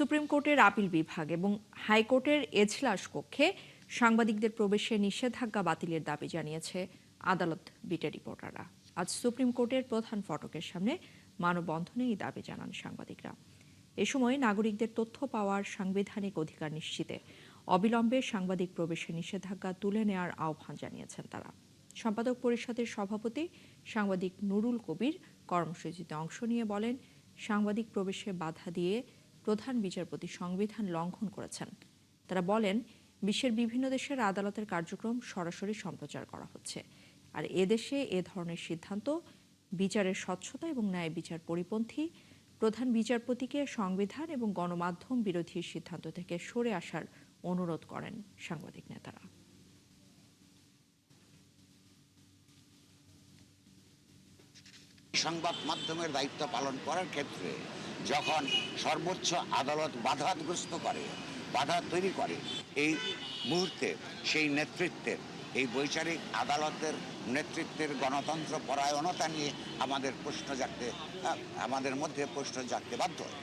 Supreme কোর্টের appeal বিভাগ এবং হাইকোর্টের এজলাস কক্ষে সাংবাদিকদের প্রবেশে নিষেধাজ্ঞা বাতিলের দাবি জানিয়েছে আদালত বিটের রিপোর্টাররা। আজ সুপ্রিম কোর্টের প্রধান ফটকের সামনে মানববন্ধনে এই দাবি জানান সাংবাদিকরা। এ সময় নাগরিকদের তথ্য পাওয়ার সাংবিধানিক অধিকার নিশ্চিতে অবিলম্বে সাংবাদিক প্রবেশে নিষেধাজ্ঞা তুলে নেওয়ার আহ্বান জানিয়েছেন তারা। সম্পাদক পরিষদের সভাপতি সাংবাদিক নুরুল কবির কর্মসূচিতে অংশ নিয়ে বলেন, সাংবাদিক প্রবেশে বাধা দিয়ে প্রধান বিচারপতি সংবিধান লঙ্ঘন করেছেন। তারা বলেন, বিশ্বের বিভিন্ন দেশের আদালতের কার্যক্রম সরাসরি সম্প্রচার করা হচ্ছে, আর এদেশে এ ধরনের সিদ্ধান্ত বিচারের স্বচ্ছতা এবং ন্যায় বিচার পরিপন্থী। প্রধান বিচারপতিকে সংবিধান এবং গণমাধ্যম বিরোধী সিদ্ধান্ত থেকে সরে আসার অনুরোধ করেন সাংবাদিক নেতারা। সংবাদ মাধ্যমের দায়িত্ব পালন করার ক্ষেত্রে যখন সর্বোচ্চ আদালত বাধাগ্রস্ত করে, বাধা তৈরি করে, এই মুহূর্তে সেই নেতৃত্বের, এই বৈচারিক আদালতের নেতৃত্বের গণতন্ত্র পরায়ণতা নিয়ে আমাদের মধ্যে প্রশ্ন জাগতে বাধ্য হয়।